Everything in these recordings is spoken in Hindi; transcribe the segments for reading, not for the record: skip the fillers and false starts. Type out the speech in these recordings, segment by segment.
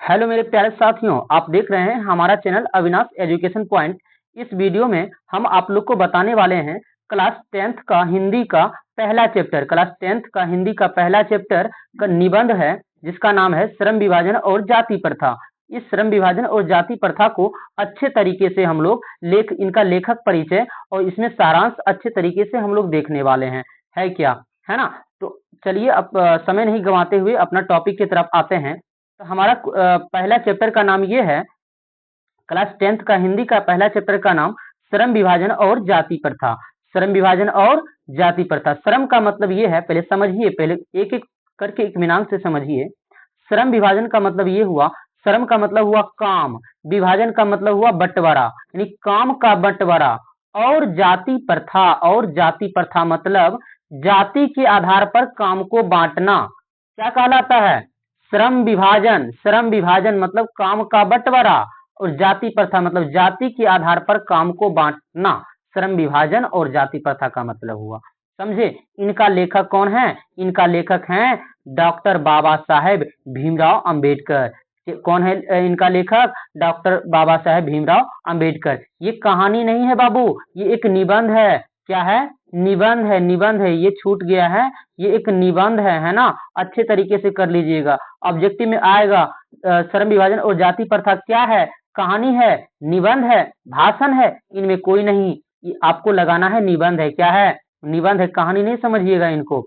हेलो मेरे प्यारे साथियों, आप देख रहे हैं हमारा चैनल अविनाश एजुकेशन पॉइंट। इस वीडियो में हम आप लोग को बताने वाले हैं क्लास 10th का हिंदी का पहला चैप्टर। क्लास 10th का हिंदी का पहला चैप्टर का निबंध है जिसका नाम है श्रम विभाजन और जाति प्रथा। इस श्रम विभाजन और जाति प्रथा को अच्छे तरीके से हम लोग इनका लेखक परिचय और इसमें सारांश अच्छे तरीके से हम लोग देखने वाले हैं। है क्या? है ना? तो चलिए अब समय नहीं गंवाते हुए अपना टॉपिक की तरफ आते हैं। तो हमारा पहला चैप्टर का नाम ये है, क्लास 10th का हिंदी का पहला चैप्टर का नाम श्रम विभाजन और जाति प्रथा। श्रम विभाजन और जाति प्रथा। श्रम का मतलब ये है, पहले समझिए, पहले एक एक करके इत्मीनान से समझिए। श्रम विभाजन का मतलब ये हुआ, श्रम का मतलब हुआ काम, विभाजन का मतलब हुआ बंटवारा, यानी काम का बंटवारा। और जाति प्रथा, और जाति प्रथा मतलब जाति के आधार पर काम को बांटना। क्या कहलाता है? श्रम विभाजन। श्रम विभाजन मतलब काम का बंटवारा, और जाति प्रथा मतलब जाति के आधार पर काम को बांटना। श्रम विभाजन और जाति प्रथा का मतलब हुआ, समझे? इनका लेखक कौन है? इनका लेखक हैं डॉक्टर बाबा साहेब भीमराव अंबेडकर। कौन है इनका लेखक? डॉक्टर बाबा साहेब भीमराव अंबेडकर। ये कहानी नहीं है बाबू, ये एक निबंध है। क्या है? निबंध है। निबंध है, ये छूट गया है, ये एक निबंध है ना? अच्छे तरीके से कर लीजिएगा, ऑब्जेक्टिव में आएगा। श्रम विभाजन और जाति प्रथा क्या है? कहानी है, निबंध है, भाषण है, इनमें कोई नहीं। आपको लगाना है निबंध है। क्या है? निबंध है, कहानी नहीं समझिएगा इनको।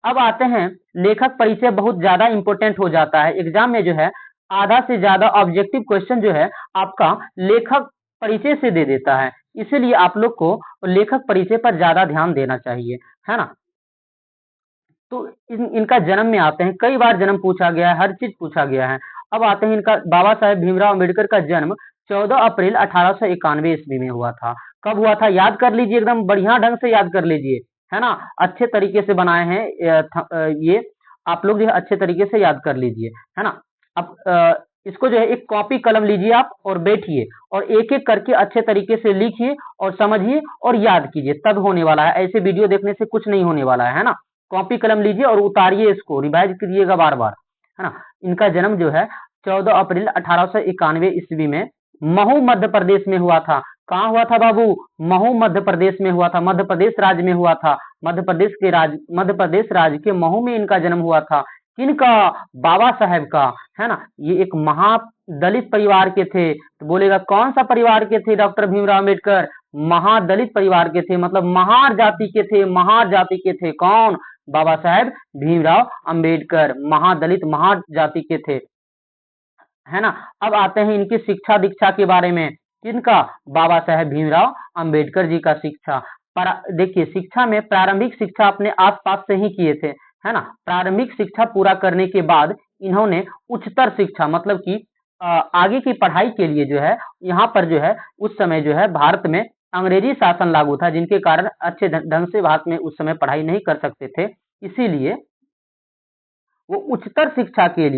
अब आते हैं, लेखक परिचय बहुत ज्यादा इंपॉर्टेंट हो जाता है एग्जाम में। जो है आधा से ज्यादा ऑब्जेक्टिव क्वेश्चन जो है आपका लेखक परिचय से दे देता है, इसीलिए आप लोग को लेखक परिचय पर ज्यादा ध्यान देना चाहिए, है ना? तो इनका जन्म में आते हैं, कई बार जन्म पूछा गया है, हर चीज पूछा गया है। अब आते हैं, इनका बाबा साहेब भीमराव अम्बेडकर का जन्म 14 अप्रैल 1891 ईस्वी में हुआ था। कब हुआ था? याद कर लीजिए, एकदम बढ़िया ढंग से याद कर लीजिए, है ना? अच्छे तरीके से बनाए हैं ये आप लोग जो है अच्छे तरीके से याद कर लीजिए, है ना? अब इसको जो है एक कॉपी कलम लीजिए आप और बैठिए और एक एक करके अच्छे तरीके से लिखिए और समझिए और याद कीजिए, तब होने वाला है। ऐसे वीडियो देखने से कुछ नहीं होने वाला है ना? कॉपी कलम लीजिए और उतारिए, इसको रिवाइज कीजिएगा बार बार, है ना? इनका जन्म जो है 14 अप्रैल 1891 ईस्वी में महू मध्य प्रदेश में हुआ था। कहाँ हुआ था बाबू? महू मध्य प्रदेश में हुआ था, मध्य प्रदेश राज्य में हुआ था। मध्य प्रदेश राज्य के महू में इनका जन्म हुआ था। किनका? बाबा साहेब का, है ना? ये एक महा दलित परिवार के थे। तो बोलेगा कौन सा परिवार के थे डॉक्टर भीमराव अम्बेडकर? महादलित परिवार के थे, मतलब महार जाति के थे। महार जाति के थे कौन? बाबा साहेब भीमराव अंबेडकर महादलित महार जाति के थे, है ना? अब आते हैं इनकी शिक्षा दीक्षा के बारे में। किनका? बाबा साहेब भीमराव अंबेडकर जी का शिक्षा। देखिए, शिक्षा में प्रारंभिक शिक्षा अपने आसपास से ही किए थे, है ना? प्रारंभिक शिक्षा पूरा करने के बाद इन्होंने उच्चतर शिक्षा मतलब कि आगे की पढ़ाई के लिए जो है यहाँ पर जो है उस समय जो है भारत में अंग्रेजी शासन लागू था, जिनके कारण अच्छे ढंग से भारत में उस समय पढ़ाई नहीं कर सकते थे। इसीलिए वो उच्चतर शिक्षा के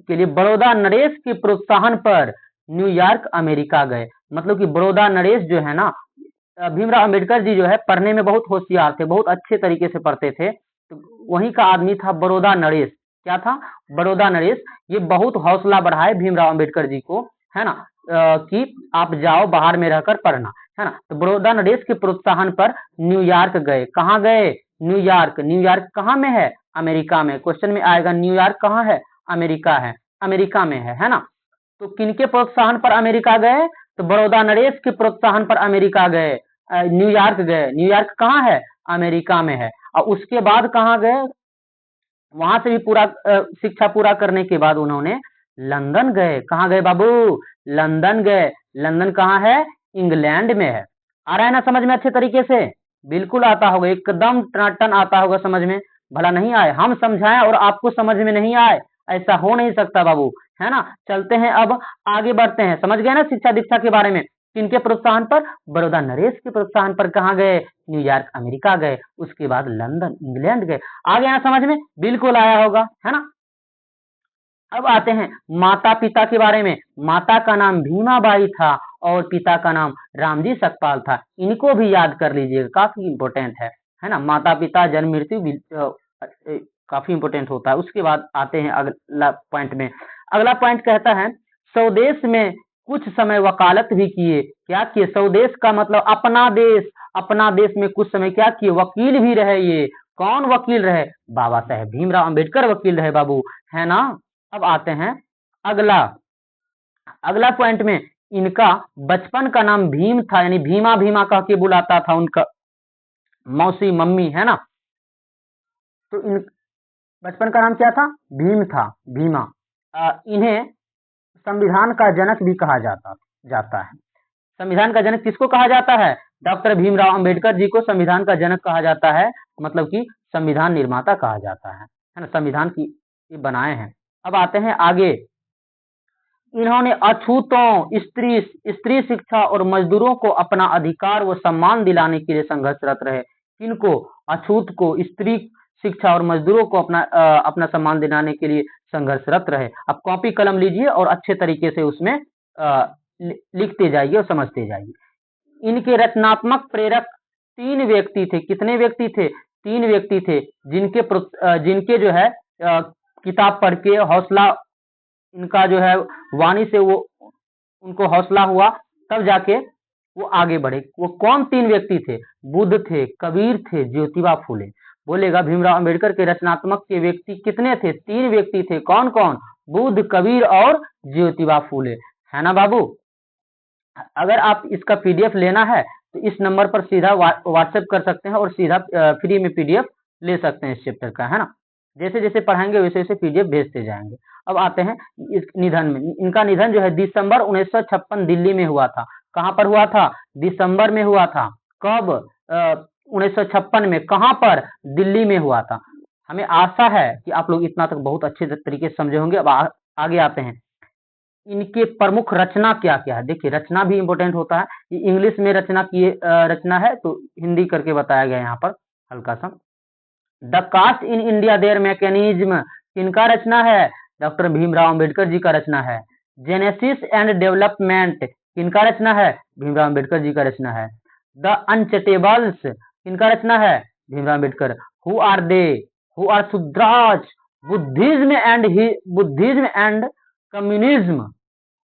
लिए बड़ौदा नरेश के प्रोत्साहन पर न्यूयॉर्क अमेरिका गए। मतलब कि बड़ौदा नरेश जो है ना, भीमराव अंबेडकर जी जो है पढ़ने में बहुत होशियार थे, बहुत अच्छे तरीके से पढ़ते थे। तो वहीं का आदमी था बड़ौदा नरेश। क्या था? बड़ौदा नरेश। ये बहुत हौसला बढ़ाए भीमराव अंबेडकर जी को, है ना? कि आप जाओ बाहर में रहकर पढ़ना, है ना? तो बड़ौदा नरेश के प्रोत्साहन पर न्यूयॉर्क गए। कहाँ गए? न्यूयॉर्क। न्यूयॉर्क कहाँ में है? अमेरिका में। क्वेश्चन में आएगा न्यूयॉर्क कहाँ है? अमेरिका है, अमेरिका में है ना? तो किनके प्रोत्साहन पर अमेरिका गए? तो बड़ौदा नरेश के प्रोत्साहन पर अमेरिका गए, न्यूयॉर्क गए। न्यूयॉर्क कहाँ है? अमेरिका में है। और उसके बाद कहाँ गए? वहां से भी पूरा शिक्षा पूरा करने के बाद उन्होंने लंदन गए। कहाँ गए बाबू? लंदन गए। लंदन कहाँ है? इंग्लैंड में है। आ रहा है ना समझ में अच्छे तरीके से? बिल्कुल आता होगा, एकदम टनाटन आता होगा समझ में। भला नहीं आए? हम समझाएं और आपको समझ में नहीं आए, ऐसा हो नहीं सकता बाबू, है ना? चलते हैं, अब आगे बढ़ते हैं। समझ गए ना शिक्षा दीक्षा के बारे में? किनके प्रोत्साहन पर? बड़ौदा नरेश के प्रोत्साहन पर कहाँ गए? न्यूयॉर्क अमेरिका गए। उसके बाद लंदन इंग्लैंड गए। आ गया ना समझ में? बिल्कुल आया होगा, है ना? अब आते हैं माता पिता के बारे में। माता का नाम भीमाबाई था और पिता का नाम रामजी सकपाल था। इनको भी याद कर लीजिएगा, काफी इंपॉर्टेंट है ना? माता पिता जन्म मृत्यु काफी इंपॉर्टेंट होता है। उसके बाद आते हैं अगला पॉइंट में। अगला पॉइंट कहता है स्वदेश में कुछ समय वकालत भी किए। क्या किए? स्वदेश का मतलब अपना देश, अपना देश में कुछ समय क्या किए? वकील भी रहे। ये कौन वकील रहे? बाबा साहेब भीमराव अंबेडकर वकील रहे बाबू, है ना। अब आते हैं अगला अगला पॉइंट में। इनका बचपन का नाम भीम था, यानी भीमा भीमा कह के बुलाता था उनका मौसी मम्मी, है ना। तो इन बचपन का नाम क्या था? भीम था, भीमा। इन्हें संविधान का जनक भी कहा जाता है। संविधान का जनक किसको कहा जाता है? डॉक्टर भीमराव अंबेडकर जी को संविधान का जनक कहा जाता है, मतलब कि संविधान निर्माता कहा जाता है ना। संविधान की ये बनाए हैं। अब आते हैं आगे। इन्होंने अछूतों, स्त्री शिक्षा और मजदूरों को अपना अधिकार व सम्मान दिलाने के लिए संघर्षरत रहे। किनको? अछूत को, स्त्री शिक्षा और मजदूरों को अपना सम्मान दिलाने के लिए संघर्षरत रहे। अब कॉपी कलम लीजिए और अच्छे तरीके से उसमें लिखते जाइए और समझते जाइए। इनके रचनात्मक प्रेरक 3 व्यक्ति थे। कितने व्यक्ति थे? 3 व्यक्ति थे, जिनके जो है किताब पढ़ के हौसला, इनका जो है वाणी से वो उनको हौसला हुआ, तब जाके वो आगे बढ़े। वो कौन 3 व्यक्ति थे? बुद्ध थे, कबीर थे, ज्योतिबा फूले। बोलेगा भीमराव अंबेडकर के रचनात्मक के व्यक्ति कितने थे? 3 व्यक्ति थे। कौन कौन? बुद्ध, कबीर और ज्योतिबा फूले, है ना बाबू। अगर आप इसका पीडीएफ लेना है तो इस नंबर पर सीधा व्हाट्सएप कर सकते हैं और सीधा फ्री में पीडीएफ ले सकते हैं इस चैप्टर का, है ना। जैसे जैसे पढ़ाएंगे वैसे वैसे पीडीएफ भेजते जाएंगे। अब आते हैं इस निधन में। इनका निधन जो है दिसंबर 1956 दिल्ली में हुआ था। कहाँ पर हुआ था? दिसंबर में हुआ था। कब? 1956 में। कहाँ पर? दिल्ली में हुआ था। हमें आशा है कि आप लोग इतना तक बहुत अच्छे तरीके से समझे होंगे। अब आगे आते हैं। इनके प्रमुख रचना क्या क्या है? देखिए रचना भी इंपॉर्टेंट होता है। ये इंग्लिश में रचना है तो हिंदी करके बताया गया यहाँ पर हल्का सा। The caste in India their mechanism किनका रचना है? डॉक्टर भीमराव अंबेडकर जी का रचना है। जेनेसिस एंड डेवलपमेंट किनका रचना है? भीमराव अंबेडकर जी का रचना है। द अनचटेबल्स किनका रचना है? Bhimrao Ambedkar. Who are they? Who are Shudras? Buddhism and communism,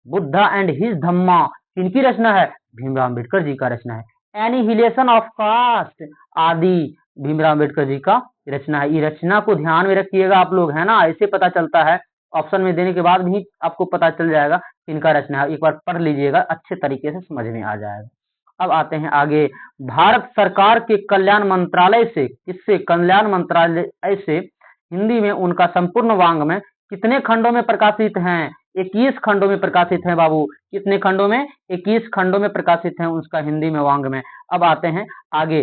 Buddha and his Dhamma किनकी रचना है? भीमराव अंबेडकर जी का रचना है। एनिहिलेशन ऑफ कास्ट आदि भीमराव अंबेडकर जी का रचना है। ये रचना को ध्यान में रखिएगा आप लोग, है ना। ऐसे पता चलता है, ऑप्शन में देने के बाद भी आपको पता चल जाएगा किनका रचना है। एक बार पढ़ लीजिएगा, अच्छे तरीके से समझ में आ जाएगा। अब आते हैं आगे। भारत सरकार के कल्याण मंत्रालय से, किससे? कल्याण मंत्रालय से हिंदी में उनका संपूर्ण वाङ्मय कितने खंडों में प्रकाशित हैं? 21 खंडों में प्रकाशित है बाबू। कितने खंडों में? 21 खंडों में प्रकाशित है उसका हिंदी में वाङ्मय। अब आते हैं आगे।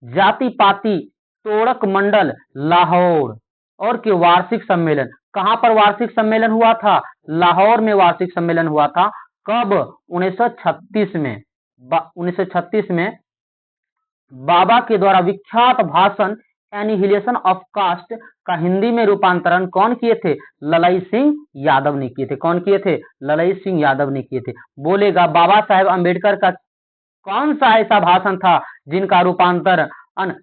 जाति पाति तोड़क मंडल लाहौर और के वार्षिक सम्मेलन, कहां पर वार्षिक सम्मेलन हुआ था? लाहौर में वार्षिक सम्मेलन हुआ था। कब? 1936 में। 1936 में बाबा के द्वारा विख्यात भाषण एनिहिलेशन ऑफ कास्ट का हिंदी में रूपांतरण कौन किए थे? ललई सिंह यादव ने किए थे। कौन किए थे? ललई सिंह यादव ने किए थे। बोलेगा बाबा साहेब अंबेडकर का कौन सा ऐसा भाषण था जिनका रूपांतरण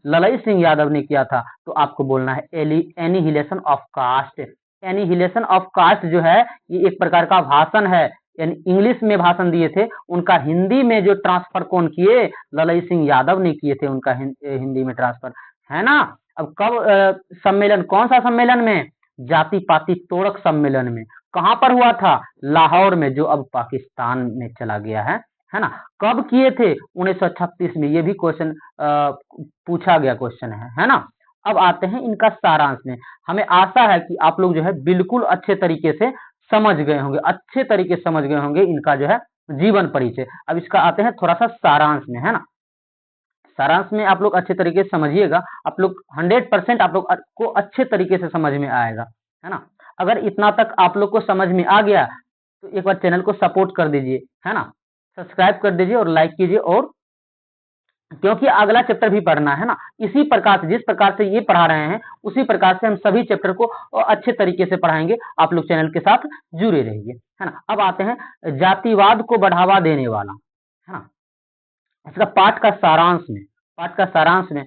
ललई सिंह यादव ने किया था? तो आपको बोलना है annihilation of caste. Annihilation of caste जो है ये एक प्रकार का भाषण है। यानी इंग्लिश में भाषण दिए थे, उनका हिंदी में जो ट्रांसफर कौन किए? ललई सिंह यादव ने किए थे उनका हिंदी में ट्रांसफर, है ना। अब कब सम्मेलन, कौन सा सम्मेलन में? जाति पाति तोड़क सम्मेलन में। कहां पर हुआ था? लाहौर में, जो अब पाकिस्तान में चला गया है ना। कब किए थे? 1936 में। ये भी क्वेश्चन पूछा गया क्वेश्चन है ना। अब आते हैं इनका सारांश में। हमें आशा है कि आप लोग जो है बिल्कुल अच्छे तरीके से समझ गए होंगे, अच्छे तरीके से समझ गए होंगे इनका जो है जीवन परिचय। अब इसका आते हैं थोड़ा सा सारांश में, है ना। सारांश में आप लोग अच्छे तरीके से समझिएगा। आप लोग 100% आप लोग को अच्छे तरीके से समझ में आएगा, है ना। अगर इतना तक आप लोग को समझ में आ गया तो एक बार चैनल को सपोर्ट कर दीजिए, है ना। सब्सक्राइब कर दीजिए और लाइक कीजिए। और क्योंकि अगला चैप्टर भी पढ़ना है ना, इसी प्रकार से, जिस प्रकार से ये पढ़ा रहे हैं उसी प्रकार से हम सभी चैप्टर को अच्छे तरीके से पढ़ाएंगे। आप लोग चैनल के साथ जुड़े रहिए, है ना। अब आते हैं जातिवाद को बढ़ावा देने वाला, है ना। इसका पाठ का सारांश में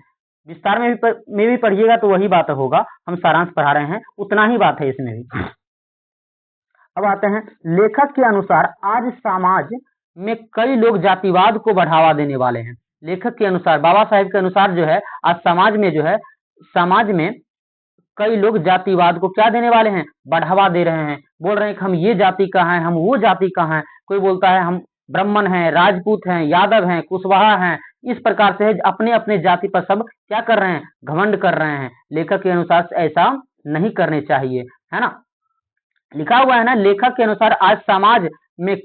विस्तार में भी पढ़िएगा तो वही बात होगा, हम सारांश पढ़ा रहे हैं, उतना ही बात है इसमें भी। अब आते हैं, लेखक के अनुसार आज समाज में कई लोग जातिवाद को बढ़ावा देने वाले हैं। लेखक के अनुसार, बाबा साहेब के अनुसार जो है, आज समाज में जो है, समाज में कई लोग जातिवाद को क्या देने वाले हैं, बढ़ावा दे रहे हैं। बोल रहे हैं कि हम ये जाति का हैं, हम वो जाति का हैं। कोई बोलता है हम ब्राह्मण हैं, राजपूत हैं, यादव हैं, कुशवाहा हैं। इस प्रकार से अपने अपने जाति पर सब क्या कर रहे हैं, घमंड कर रहे हैं। लेखक के अनुसार ऐसा नहीं करने चाहिए, है ना। लिखा हुआ है ना, लेखक के अनुसार आज समाज में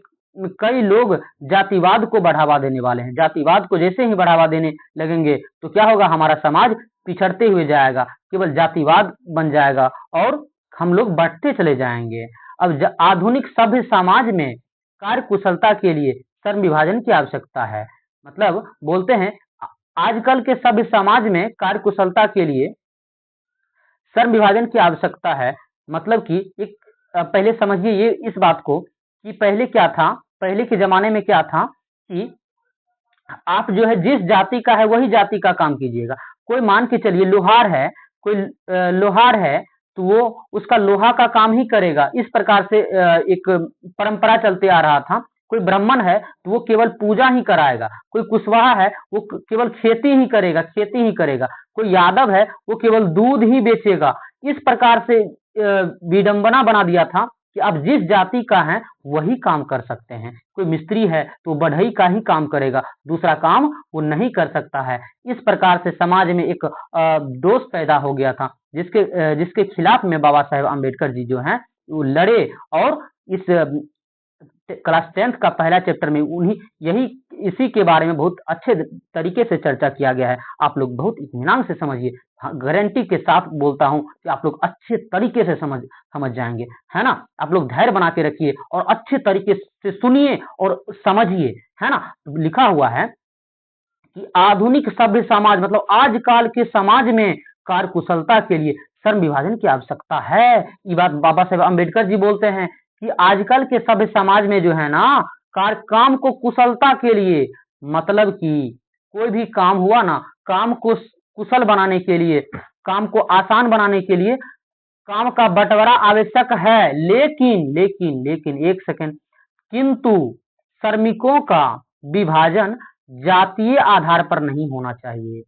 कई लोग जातिवाद को बढ़ावा देने वाले हैं। जातिवाद को जैसे ही बढ़ावा देने लगेंगे तो क्या होगा, हमारा समाज पिछड़ते हुए जाएगा, केवल जातिवाद बन जाएगा और हम लोग बढ़ते चले जाएंगे। अब आधुनिक सभ्य समाज में कार्य कुशलता के लिए श्रम विभाजन की आवश्यकता है। मतलब बोलते हैं आजकल के सभ्य समाज में कार्य कुशलता के लिए श्रम विभाजन की आवश्यकता है। मतलब कि एक पहले समझिए ये इस बात को कि पहले क्या था, पहले के जमाने में क्या था कि आप जो है जिस जाति का है वही जाति का काम कीजिएगा। कोई मान के चलिए लोहार है, कोई लोहार है तो वो उसका लोहा का काम ही करेगा। इस प्रकार से एक परंपरा चलते आ रहा था। कोई ब्राह्मण है तो वो केवल पूजा ही कराएगा। कोई कुशवाहा है वो केवल खेती ही करेगा, खेती ही करेगा। कोई यादव है वो केवल दूध ही बेचेगा। इस प्रकार से विडंबना बना दिया था कि आप जिस जाति का है वही काम कर सकते हैं। कोई मिस्त्री है तो बढ़ई का ही काम करेगा, दूसरा काम वो नहीं कर सकता है। इस प्रकार से समाज में एक दोष पैदा हो गया था, जिसके खिलाफ में बाबा साहेब अम्बेडकर जी जो हैं वो लड़े। और इस क्लास 10th का पहला चैप्टर में इसी के बारे में बहुत अच्छे तरीके से चर्चा किया गया है। आप लोग बहुत इत्मीनान से समझिए, गारंटी के साथ बोलता हूं कि आप लोग अच्छे तरीके से समझ जाएंगे, है ना। आप लोग धैर्य बना के रखिए और अच्छे तरीके से सुनिए और समझिए, है ना। लिखा हुआ है कि आधुनिक सभ्य समाज, मतलब आजकल के समाज में कार्य कुशलता के लिए श्रम विभाजन की आवश्यकता है। ये बात बाबा साहेब अम्बेडकर जी बोलते हैं कि आजकल के सभ्य समाज में जो है ना, काम को कुशलता के लिए, मतलब कि कोई भी काम हुआ ना, काम को कुशल बनाने के लिए, काम को आसान बनाने के लिए काम का बंटवारा आवश्यक है। लेकिन एक सेकंड, किंतु श्रमिकों का विभाजन जातीय आधार पर नहीं होना चाहिए।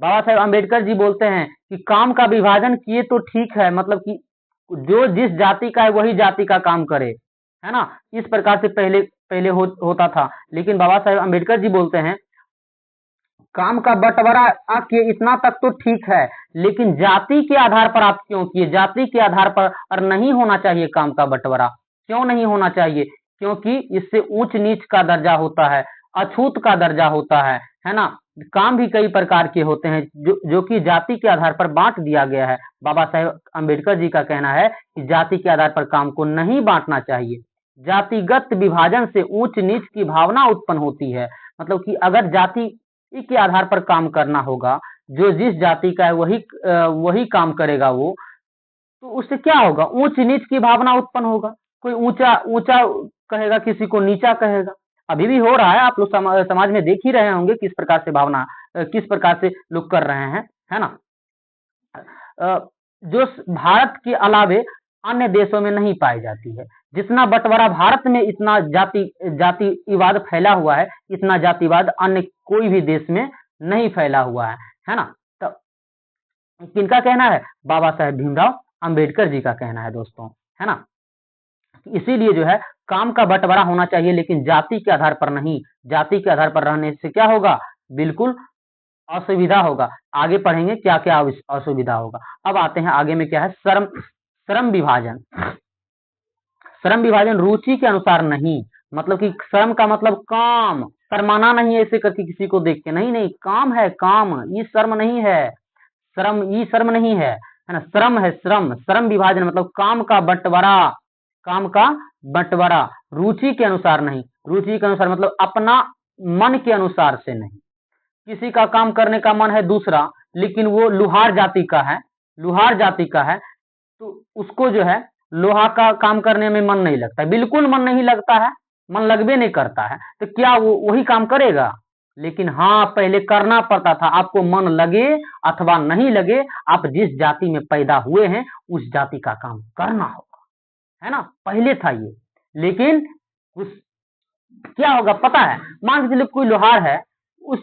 बाबा साहेब अम्बेडकर जी बोलते हैं कि काम का विभाजन किए तो ठीक है, मतलब कि जो जिस जाति का है वही जाति का काम करे, है ना। इस प्रकार से पहले होता था। लेकिन बाबा साहेब अम्बेडकर जी बोलते हैं काम का बंटवारा किए इतना तक तो ठीक है, लेकिन जाति के आधार पर आप क्यों किए, जाति के आधार पर नहीं होना चाहिए काम का बंटवारा। क्यों नहीं होना चाहिए? क्योंकि इससे ऊंच नीच का दर्जा होता है, अछूत का दर्जा होता है ना। काम भी कई प्रकार के होते हैं जो कि जाति के आधार पर बांट दिया गया है। बाबा साहेब अम्बेडकर जी का कहना है कि जाति के आधार पर काम को नहीं बांटना चाहिए। जातिगत विभाजन से ऊंच नीच की भावना उत्पन्न होती है। मतलब कि अगर जाति के आधार पर काम करना होगा, जो जिस जाति का है वही काम करेगा वो, तो उससे क्या होगा, ऊंच नीच की भावना उत्पन्न होगा। कोई ऊंचा ऊंचा कहेगा, किसी को नीचा कहेगा। अभी भी हो रहा है, आप लोग समाज में देख ही रहे होंगे किस प्रकार से भावना, किस प्रकार से लोग कर रहे हैं, है ना। जो भारत के अलावे अन्य देशों में नहीं पाई जाती है। जितना बंटवारा भारत में, इतना जातिवाद फैला हुआ है, इतना जातिवाद अन्य कोई भी देश में नहीं फैला हुआ है ना। तो किनका कहना है? बाबा साहेब भीमराव अंबेडकर जी का कहना है दोस्तों, है ना। इसीलिए जो है काम का बंटवारा होना चाहिए, लेकिन जाति के आधार पर नहीं। जाति के आधार पर रहने से क्या होगा, बिल्कुल असुविधा होगा। आगे पढ़ेंगे क्या क्या असुविधा होगा। अब आते हैं आगे में क्या है, श्रम विभाजन। श्रम विभाजन रुचि के अनुसार नहीं, मतलब कि श्रम का मतलब काम, शर्माना नहीं ऐसे करके किसी को देख के, नहीं, काम है काम, ये शर्म नहीं है, ये शर्म नहीं है ना। श्रम है श्रम विभाजन मतलब काम का बंटवारा रुचि के अनुसार नहीं। रुचि के अनुसार मतलब अपना मन के अनुसार से नहीं। किसी का काम करने का मन है दूसरा, लेकिन वो लोहार जाति का है, तो उसको जो है लोहा का काम करने में मन नहीं लगता है, बिल्कुल मन नहीं लगता है, मन लगबे नहीं करता है, तो क्या वो वही काम करेगा? लेकिन हाँ पहले करना पड़ता था, आपको मन लगे अथवा नहीं लगे, आप जिस जाति में पैदा हुए हैं उस जाति का काम करना होगा, है ना, पहले था ये। लेकिन उस क्या होगा पता है, मान के चलिए कोई लोहार है, उस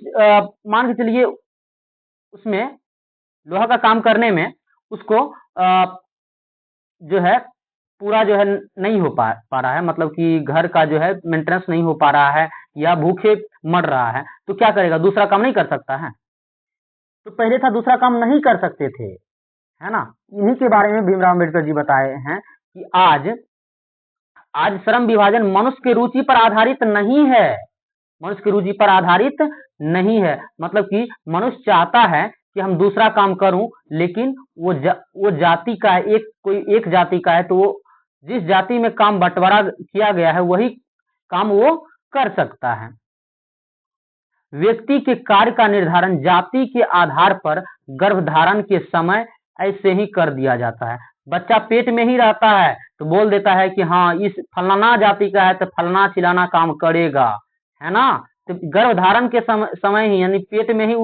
मान के चलिए उसमें लोहा का काम करने में उसको जो है पूरा जो है नहीं हो पा रहा है, मतलब कि घर का जो है मेंटेनेंस नहीं हो पा रहा है या भूखे मर रहा है, तो क्या करेगा, दूसरा काम नहीं कर सकता है। तो पहले था दूसरा काम नहीं कर सकते थे, है ना। इन्हीं के बारे में भीमराव अम्बेडकर जी बताए हैं कि आज आज श्रम विभाजन मनुष्य की रुचि पर आधारित नहीं है, मनुष्य की रुचि पर आधारित नहीं है, मतलब कि मनुष्य चाहता है कि हम दूसरा काम करूं, लेकिन वो जाति का है, कोई एक जाति का है, तो वो जिस जाति में काम बंटवारा किया गया है वही काम वो कर सकता है। व्यक्ति के कार्य का निर्धारण जाति के आधार पर गर्भधारण के समय ऐसे ही कर दिया जाता है। बच्चा पेट में ही रहता है तो बोल देता है कि हाँ इस फलाना जाति का है तो फलाना चिलाना काम करेगा, है ना। तो गर्भधारण के समय ही यानी पेट में ही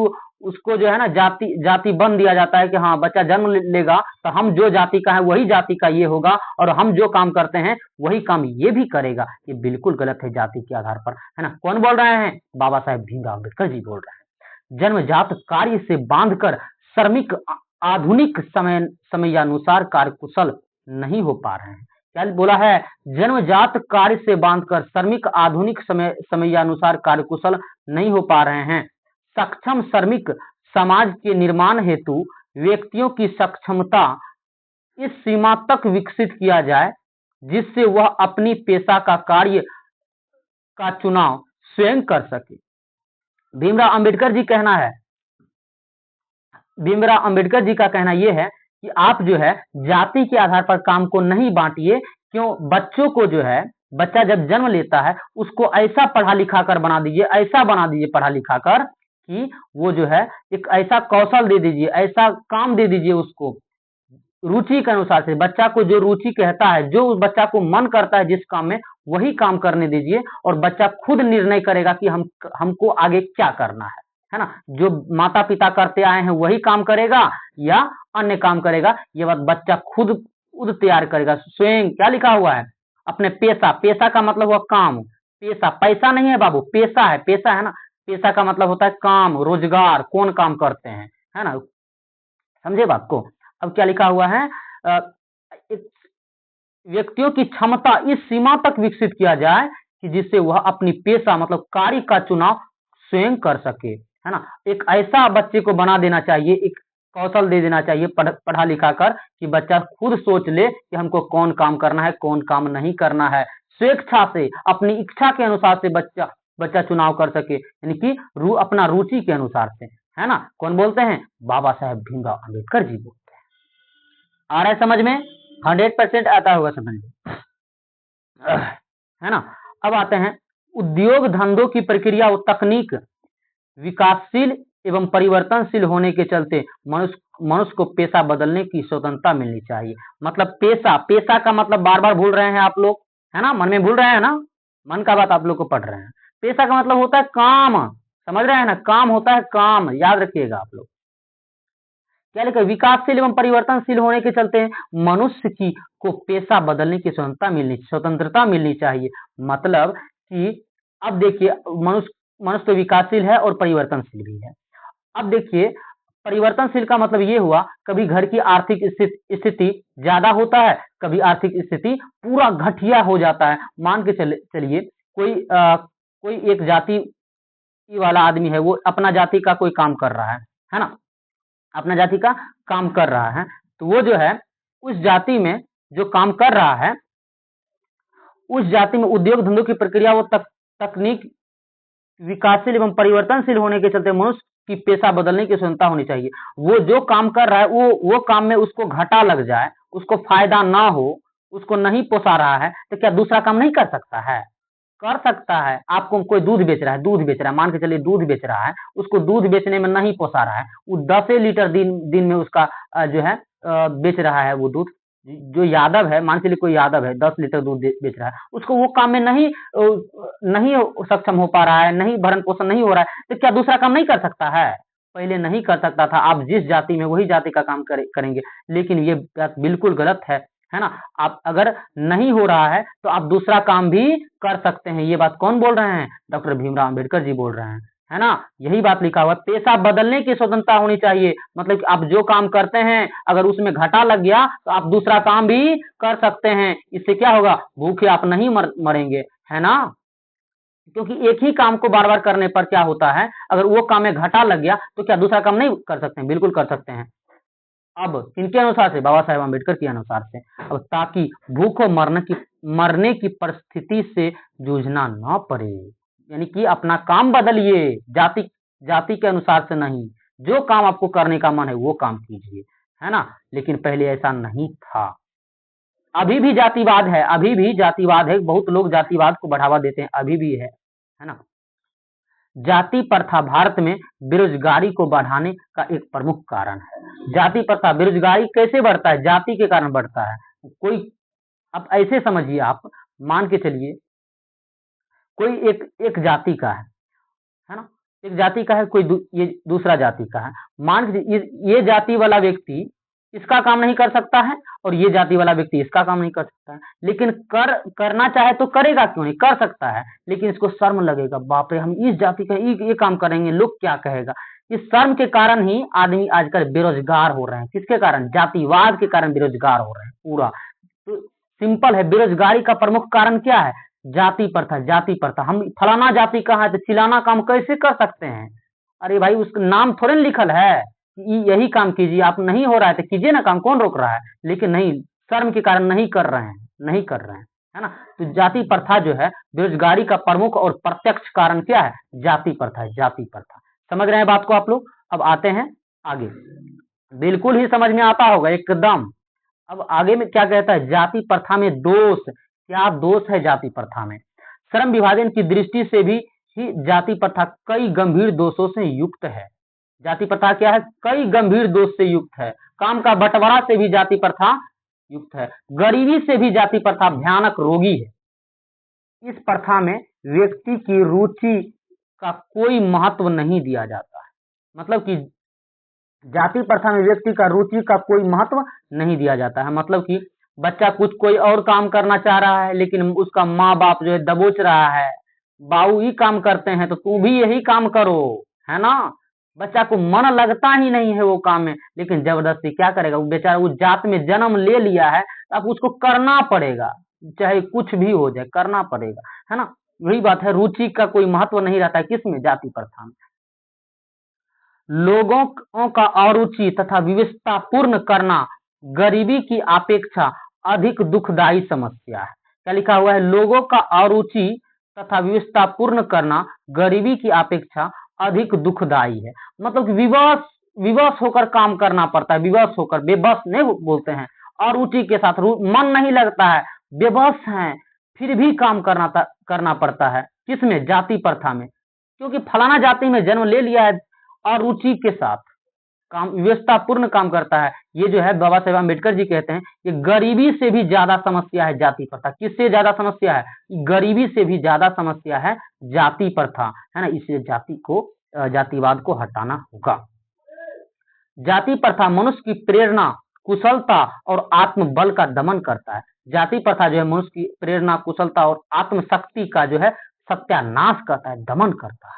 उसको जो है ना जाति बन दिया जाता है कि हाँ बच्चा जन्म लेगा तो हम जो जाति का है वही जाति का ये होगा, और हम जो काम करते हैं वही काम ये भी करेगा। ये बिल्कुल गलत है जाति के आधार पर, है ना। कौन बोल रहे हैं, बाबा साहेब भीमराव अम्बेडकर जी बोल रहे हैं। जन्मजात कार्य से बांधकर श्रमिक आधुनिक समयानुसार कार्यकुशल नहीं हो पा रहे हैं। क्या बोला है, जन्मजात कार्य से बांधकर श्रमिक आधुनिक समयानुसार कार्यकुशल नहीं हो पा रहे हैं। सक्षम श्रमिक समाज के निर्माण हेतु व्यक्तियों की सक्षमता इस सीमा तक विकसित किया जाए जिससे वह अपनी पेशा का कार्य का चुनाव स्वयं कर सके। भीमराव अम्बेडकर जी कहना है, भीमराव अम्बेडकर जी का कहना यह है कि आप जो है जाति के आधार पर काम को नहीं बांटिए। क्यों, बच्चों को जो है, बच्चा जब जन्म लेता है उसको ऐसा पढ़ा लिखा कर बना दीजिए, ऐसा बना दीजिए पढ़ा लिखा कर कि वो जो है एक ऐसा कौशल दे दीजिए, ऐसा काम दे दीजिए उसको रुचि के अनुसार से। बच्चा को जो रुचि कहता है, जो उस बच्चा को मन करता है जिस काम में, वही काम करने दीजिए, और बच्चा खुद निर्णय करेगा कि हमको आगे क्या करना है ना। जो माता पिता करते आए हैं वही काम करेगा या अन्य काम करेगा, ये बात बच्चा खुद तैयार करेगा स्वयं। क्या लिखा हुआ है, अपने पेशा, पेशा का मतलब हुआ काम, पेशा पैसा नहीं है बाबू, पेशा है, पेशा है ना। पेशा का मतलब होता है काम, रोजगार, कौन काम करते हैं, है ना, समझे बात को। अब क्या लिखा हुआ है, व्यक्तियों की क्षमता इस सीमा तक विकसित किया जाए कि जिससे वह अपनी पेशा मतलब कार्य का चुनाव स्वयं कर सके, है ना। एक ऐसा बच्चे को बना देना चाहिए, एक कौशल दे देना चाहिए पढ़ा लिखा कर कि बच्चा खुद सोच ले कि हमको कौन काम करना है, कौन काम नहीं करना है। स्वेच्छा से, अपनी इच्छा के अनुसार से बच्चा चुनाव कर सके, यानी कि अपना रुचि के अनुसार से, है ना। कौन बोलते हैं, बाबा साहेब भीमराव अम्बेडकर जी बोलते हैं। आ रहा है समझ में, 100% आता होगा समझ में, है ना। अब आते हैं उद्योग धंधों की प्रक्रिया और तकनीक विकासशील एवं परिवर्तनशील होने के चलते मनुष्य को पेशा बदलने की स्वतंत्रता मिलनी चाहिए। मतलब पेशा का मतलब बार बार भूल रहे हैं आप लोग, है ना, मन में भूल रहे हैं ना, मन का बात आप लोग को पढ़ रहे हैं। पेशा का मतलब होता है काम, समझ रहे हैं ना, काम होता है काम, याद रखिएगा आप लोग। क्या लिखा, विकासशील एवं परिवर्तनशील होने के चलते मनुष्य की को पेशा बदलने की स्वतंत्रता मिलनी चाहिए। मतलब कि अब देखिए मनुष्य तो विकासशील है और परिवर्तनशील भी है। अब देखिए परिवर्तनशील का मतलब ये हुआ, कभी घर की आर्थिक स्थिति ज्यादा होता है, कभी आर्थिक स्थिति पूरा घटिया हो जाता है। मान के चलिए कोई एक जाति वाला आदमी है, वो अपना जाति का कोई काम कर रहा है ना, अपना जाति का काम कर रहा है, तो वो जो है उस जाति में जो काम कर रहा है, उस जाति में उद्योग धंधों की प्रक्रिया वो तकनीक विकासशील एवं परिवर्तनशील होने के चलते मनुष्य की पेशा बदलने की स्वतंत्रता होनी चाहिए। वो जो काम कर रहा है वो काम में उसको घाटा लग जाए, उसको फायदा ना हो, उसको नहीं पोसा रहा है, तो क्या दूसरा काम नहीं कर सकता है, कर सकता है। आपको कोई दूध बेच रहा है, मान के चलिए दूध बेच रहा है, उसको दूध बेचने में नहीं पोसा रहा है, वो 10 लीटर दिन में उसका जो है बेच रहा है वो दूध जो यादव है, मान के चलिए कोई यादव है 10 लीटर दूध बेच रहा है, उसको वो काम में नहीं सक्षम हो पा रहा है, नहीं भरण पोषण नहीं हो रहा है, तो क्या दूसरा काम नहीं कर सकता है? पहले नहीं कर सकता था, आप जिस जाति में वही जाति का काम करेंगे, लेकिन ये बात बिल्कुल गलत है ना? आप अगर नहीं हो रहा है तो आप दूसरा काम भी कर सकते हैं। ये बात कौन बोल रहे हैं? डॉक्टर भीमराव अंबेडकर जी बोल रहे हैं, है ना? यही बात लिखा हुआ है, पेशा बदलने की स्वतंत्रता होनी चाहिए। मतलब कि आप जो काम करते हैं अगर उसमें घाटा लग गया तो आप दूसरा काम भी कर सकते हैं। इससे क्या होगा? भूखे आप नहीं मरेंगे, है ना? क्योंकि एक ही काम को बार बार करने पर क्या होता है, अगर वो काम में घाटा लग गया तो क्या दूसरा काम नहीं कर सकते हैं? बिल्कुल कर सकते हैं। अब किनके अनुसार से? बाबा साहेब अम्बेडकर के अनुसार से। अब ताकि भूख और मरने की परिस्थिति से जूझना ना पड़े, यानी कि अपना काम बदलिए, जाति जाति के अनुसार से नहीं। जो काम आपको करने का मन है वो काम कीजिए, है ना? लेकिन पहले ऐसा नहीं था। अभी भी जातिवाद है, अभी भी जातिवाद है, बहुत लोग जातिवाद को बढ़ावा देते हैं, अभी भी है ना? जाति प्रथा भारत में बेरोजगारी को बढ़ाने का एक प्रमुख कारण है। जाति प्रथा, बेरोजगारी कैसे बढ़ता है? जाति के कारण बढ़ता है। कोई, अब ऐसे समझिए आप, मान के चलिए कोई एक एक जाति का है ना? एक जाति का है, कोई ये दूसरा जाति का है। मान के ये जाति वाला व्यक्ति इसका काम नहीं कर सकता है और ये जाति वाला व्यक्ति इसका काम नहीं कर सकता है, लेकिन करना चाहे तो करेगा क्यों नहीं? कर सकता है, लेकिन इसको शर्म लगेगा, बाप रे हम इस जाति का ये काम करेंगे, लोग क्या कहेगा? इस शर्म के कारण ही आदमी आजकल बेरोजगार हो रहे हैं। किसके कारण? जातिवाद के कारण बेरोजगार हो रहे हैं पूरा। तो सिंपल है, बेरोजगारी का प्रमुख कारण क्या है? जाति प्रथा, जाति प्रथा। हम फलाना जाति का है तो चिलाना काम कैसे कर सकते हैं? अरे भाई उसका नाम थोड़े लिखल है, यही काम कीजिए, आप नहीं हो रहा है तो कीजिए ना काम, कौन रोक रहा है? लेकिन नहीं, शर्म के कारण नहीं कर रहे हैं, नहीं कर रहे हैं, है ना? तो जाति प्रथा जो है बेरोजगारी का प्रमुख और प्रत्यक्ष कारण क्या है? जाति प्रथा है, जाति प्रथा। समझ रहे हैं बात को आप लोग? अब आते हैं आगे, बिल्कुल ही समझ में आता होगा एकदम। अब आगे में क्या कहता है? जाति प्रथा में दोष, क्या दोष है जाति प्रथा में? श्रम विभाजन की दृष्टि से भी ही जाति प्रथा कई गंभीर दोषों से युक्त है। जाति प्रथा क्या है? कई गंभीर दोष से युक्त है। काम का बंटवारा से भी जाति प्रथा युक्त है। गरीबी से भी जाति प्रथा भयानक रोगी है। इस प्रथा में व्यक्ति की रुचि का कोई महत्व नहीं दिया जाता है। मतलब कि जाति प्रथा में व्यक्ति का रुचि का कोई महत्व नहीं दिया जाता है। मतलब कि बच्चा कुछ कोई और काम करना चाह रहा है, लेकिन उसका माँ बाप जो है दबोच रहा है, बाबू ही काम करते हैं तो तू भी यही काम करो, है ना? बच्चा को मन लगता ही नहीं है वो काम में, लेकिन जबरदस्ती क्या करेगा? वो बेचारा उस जात में जन्म ले लिया है, अब उसको करना पड़ेगा, चाहे कुछ भी हो जाए करना पड़ेगा, है ना? वही बात है, रुचि का कोई महत्व नहीं रहता है किसमें? जाति प्रथा में। लोगों का अरुचि तथा विवशता पूर्ण करना गरीबी की अपेक्षा अधिक दुखदायी समस्या है। क्या लिखा हुआ है? लोगों का अरुचि तथा विवशता पूर्ण करना गरीबी की अपेक्षा अधिक दुखदायी है। मतलब कि विवश विवश होकर काम करना पड़ता है, विवश होकर, बेबस नहीं बोलते हैं, अरुचि के साथ मन नहीं लगता है, बेबस हैं, फिर भी काम करना पड़ता है। किसमें? जाति प्रथा में। क्योंकि फलाना जाति में जन्म ले लिया है, अरुचि के साथ काम, व्यवस्थापूर्ण काम करता है। ये जो है बाबा साहेब अम्बेडकर जी कहते हैं, ये गरीबी से भी ज्यादा समस्या है जाति प्रथा। किससे ज्यादा समस्या है? गरीबी से भी ज्यादा समस्या है जाति प्रथा, है ना? इसलिए जातिवाद को हटाना होगा। जाति प्रथा मनुष्य की प्रेरणा, कुशलता और आत्मबल का दमन करता है। जाति प्रथा जो है मनुष्य की प्रेरणा, कुशलता और आत्मशक्ति का जो है सत्यानाश करता है, दमन करता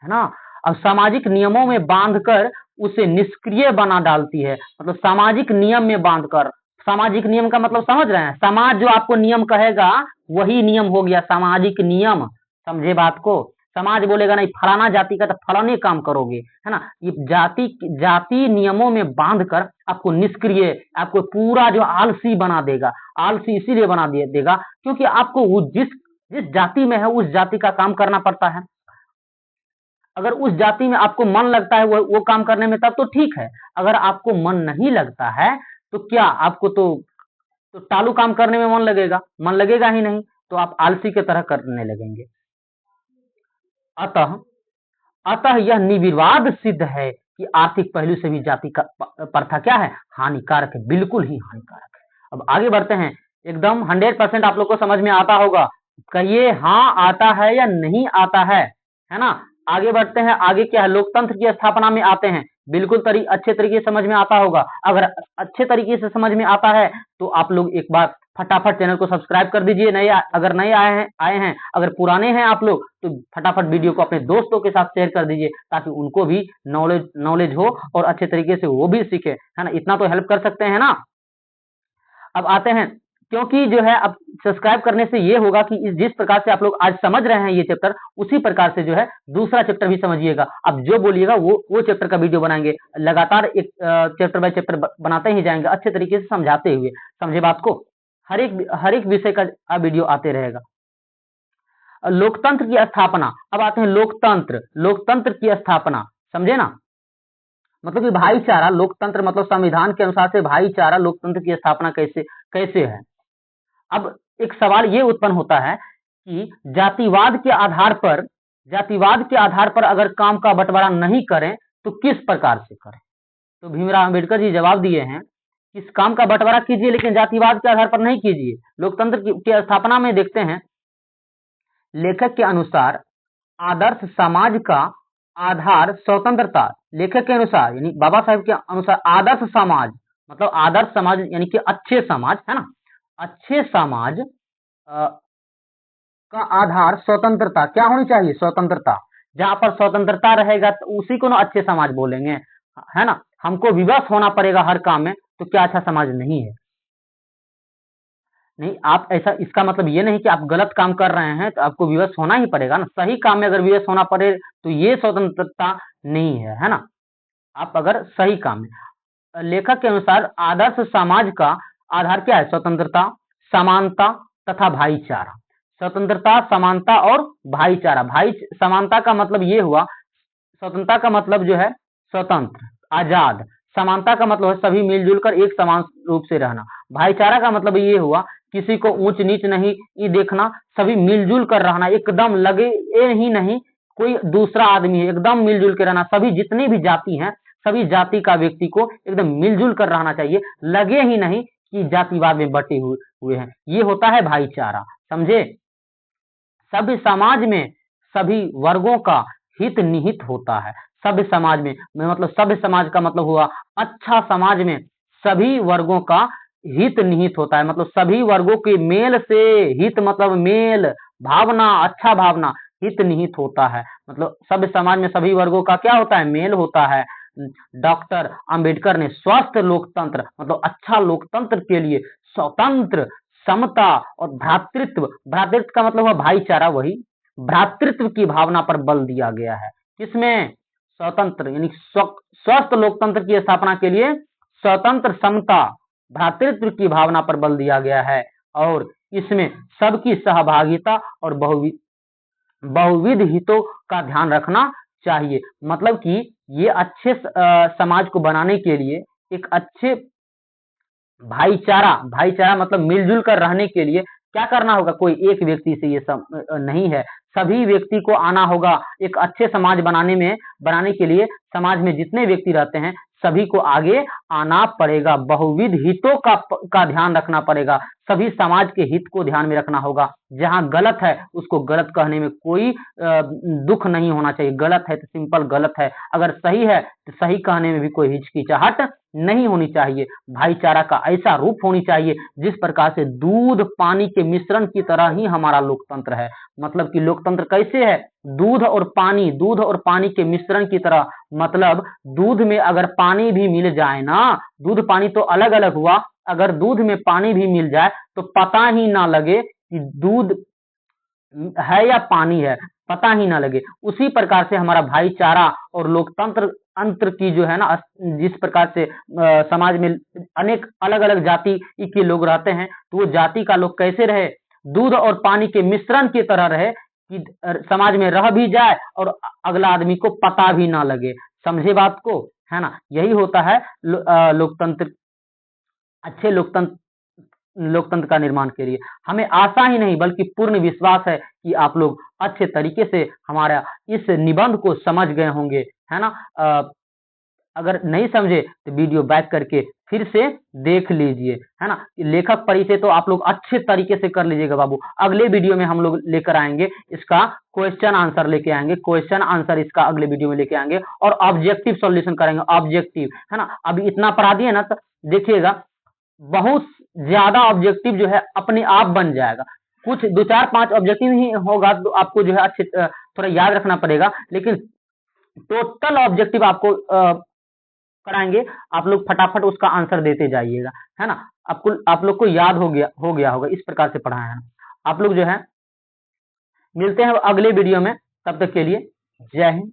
है ना? अब सामाजिक नियमों में बांधकर उसे निष्क्रिय बना डालती है। मतलब सामाजिक नियम में बांधकर, सामाजिक नियम का मतलब समझ रहे हैं? समाज जो आपको नियम कहेगा वही नियम हो गया सामाजिक नियम। समझे बात को? समाज बोलेगा नहीं फलाना जाति का तो फलाने काम करोगे, है ना? ये जाति नियमों में बांधकर आपको निष्क्रिय, आपको पूरा जो आलसी बना देगा। आलसी इसीलिए बना देगा क्योंकि आपको जिस जाति में है उस जाति का काम करना पड़ता है। अगर उस जाति में आपको मन लगता है वो काम करने में, तब तो ठीक है। अगर आपको मन नहीं लगता है तो क्या आपको तो टालू काम करने में मन लगेगा? मन लगेगा ही नहीं, तो आप आलसी के तरह करने लगेंगे। अतः यह निर्विवाद सिद्ध है कि आर्थिक पहलू से भी जाति का प्रथा क्या है? हानिकारक है, बिल्कुल ही हानिकारक है। अब आगे बढ़ते हैं, एकदम 100% आप लोग को समझ में आता होगा, कहिए हाँ आता है या नहीं आता है ना। आगे बढ़ते हैं, आगे क्या है, लोकतंत्र की स्थापना में आते हैं। बिल्कुल अच्छे तरीके से समझ में आता होगा। अगर अच्छे तरीके से समझ में आता है तो आप लोग एक बार फटाफट चैनल को सब्सक्राइब कर दीजिए। अगर नए आए हैं, अगर पुराने हैं आप लोग तो फटाफट वीडियो को अपने दोस्तों के साथ शेयर कर दीजिए, ताकि उनको भी नॉलेज हो और अच्छे तरीके से वो भी सीखे, है ना। इतना तो हेल्प कर सकते हैं ना। अब आते हैं, क्योंकि जो है अब सब्सक्राइब करने से ये होगा कि जिस प्रकार से आप लोग आज समझ रहे हैं ये चैप्टर, उसी प्रकार से जो है दूसरा चैप्टर भी समझिएगा। अब जो बोलिएगा वो चैप्टर का वीडियो बनाएंगे, लगातार एक चैप्टर बाय चैप्टर बनाते ही जाएंगे, अच्छे तरीके से समझाते हुए। समझे बात को, हर एक विषय का वीडियो आते रहेगा। लोकतंत्र की स्थापना, अब आते हैं लोकतंत्र की स्थापना, समझे ना। मतलब कि भाईचारा, लोकतंत्र मतलब संविधान के अनुसार से भाईचारा लोकतंत्र की स्थापना कैसे है। अब एक सवाल ये उत्पन्न होता है कि जातिवाद के आधार पर अगर काम का बंटवारा नहीं करें तो किस प्रकार से करें। तो भीमराव अंबेडकर जी जवाब दिए हैं, इस काम का बंटवारा कीजिए लेकिन जातिवाद के आधार पर नहीं कीजिए। लोकतंत्र की स्थापना में देखते हैं, लेखक के अनुसार आदर्श समाज का आधार स्वतंत्रता। लेखक के अनुसार यानी बाबा साहेब के अनुसार आदर्श समाज मतलब आदर्श समाज यानी कि अच्छे समाज, है ना। अच्छे समाज का आधार स्वतंत्रता। क्या होनी चाहिए, स्वतंत्रता। जहां पर स्वतंत्रता रहेगा तो उसी को ना अच्छे समाज बोलेंगे, है ना। हमको विवश होना पड़ेगा हर काम में, तो क्या अच्छा समाज नहीं है। नहीं, आप ऐसा, इसका मतलब ये नहीं कि आप गलत काम कर रहे हैं तो आपको विवश होना ही पड़ेगा ना। सही काम में अगर विवश होना पड़े तो ये स्वतंत्रता नहीं है ना। आप अगर सही काम में, लेखक के अनुसार आदर्श समाज का आधार क्या है, स्वतंत्रता, समानता तथा भाईचारा। स्वतंत्रता, समानता और भाईचारा। समानता का मतलब ये हुआ, स्वतंत्रता का मतलब जो है स्वतंत्र, आजाद। समानता का मतलब है सभी मिलजुल कर एक समान रूप से रहना। भाईचारा का मतलब ये हुआ, किसी को ऊंच नीच नहीं देखना, सभी मिलजुल कर रहना, एकदम लगे ही नहीं कोई दूसरा आदमी है, एकदम मिलजुल के रहना। सभी जितनी भी जाति हैं, सभी जाति का व्यक्ति को एकदम मिलजुल कर रहना चाहिए, लगे ही नहीं कि जातिवाद में बटे हुए हैं। ये होता है भाईचारा, समझे। सभ्य समाज में सभी वर्गों का हित निहित होता है। सभ्य समाज में मतलब सभ्य समाज का मतलब हुआ अच्छा समाज में सभी वर्गों का हित निहित होता है। मतलब सभी वर्गों के मेल से, हित मतलब मेल, भावना, अच्छा भावना, हित निहित होता है। मतलब सभ्य समाज में सभी वर्गों का क्या होता है, मेल होता है। डॉक्टर अंबेडकर ने स्वस्थ लोकतंत्र मतलब अच्छा लोकतंत्र के लिए स्वतंत्र, समता और भ्रातृत्व का मतलब है भाईचारा, वही भ्रातृत्व की भावना पर बल दिया गया है। किसमें, स्वतंत्र यानी स्वस्थ लोकतंत्र की स्थापना के लिए स्वतंत्र, समता, भ्रातृत्व की भावना पर बल दिया गया है। और इसमें सबकी सहभागिता और बहुविध हितों का ध्यान रखना चाहिए। मतलब कि ये अच्छे समाज को बनाने के लिए एक अच्छे भाईचारा मतलब मिलजुल कर रहने के लिए क्या करना होगा, कोई एक व्यक्ति से ये सब नहीं है, सभी व्यक्ति को आना होगा। एक अच्छे समाज बनाने के लिए समाज में जितने व्यक्ति रहते हैं सभी को आगे आना पड़ेगा, बहुविध हितों का ध्यान रखना पड़ेगा, सभी समाज के हित को ध्यान में रखना होगा। जहां गलत है उसको गलत कहने में कोई दुख नहीं होना चाहिए। गलत है तो सिंपल गलत है, अगर सही है तो सही कहने में भी कोई हिचकिचाहट नहीं होनी चाहिए। भाईचारा का ऐसा रूप होनी चाहिए जिस प्रकार से दूध पानी के मिश्रण की तरह ही हमारा लोकतंत्र है। मतलब कि लोकतंत्र कैसे है, दूध और पानी के मिश्रण की तरह। मतलब दूध में अगर पानी भी मिल जाए ना, दूध पानी तो अलग अलग हुआ, अगर दूध में पानी भी मिल जाए तो पता ही ना लगे कि दूध है या पानी है, पता ही ना लगे। उसी प्रकार से हमारा भाईचारा और लोकतंत्र की जो है ना, जिस प्रकार से समाज में अनेक अलग अलग जाति के लोग रहते हैं, तो वो जाति का लोग कैसे रहे, दूध और पानी के मिश्रण की तरह रहे कि समाज में रह भी जाए और अगला आदमी को पता भी ना लगे। समझे बात को, है ना। यही होता है लोकतंत्र। अच्छे लोकतंत्र का निर्माण के लिए हमें आशा ही नहीं बल्कि पूर्ण विश्वास है कि आप लोग अच्छे तरीके से हमारा इस निबंध को समझ गए होंगे, है ना। अगर नहीं समझे तो वीडियो बैक करके फिर से देख लीजिए, है ना। लेखक परिचय तो आप लोग अच्छे तरीके से कर लीजिएगा बाबू। अगले वीडियो में हम लोग लेकर आएंगे इसका क्वेश्चन आंसर लेके आएंगे, क्वेश्चन आंसर इसका अगले वीडियो में लेके आएंगे और ऑब्जेक्टिव सॉल्यूशन करेंगे, ऑब्जेक्टिव, है ना। अभी इतना पढ़ा दिए ना, तो देखिएगा बहुत ज्यादा ऑब्जेक्टिव जो है अपने आप बन जाएगा। कुछ 2 4 5 ऑब्जेक्टिव ही होगा तो आपको जो है अच्छे थोड़ा याद रखना पड़ेगा, लेकिन टोटल ऑब्जेक्टिव आपको कराएंगे, आप लोग फटाफट उसका आंसर देते जाइएगा, है ना। आप लोग को याद हो गया होगा, इस प्रकार से पढ़ाया है। आप लोग जो है मिलते हैं अगले वीडियो में, तब तक के लिए जय हिंद।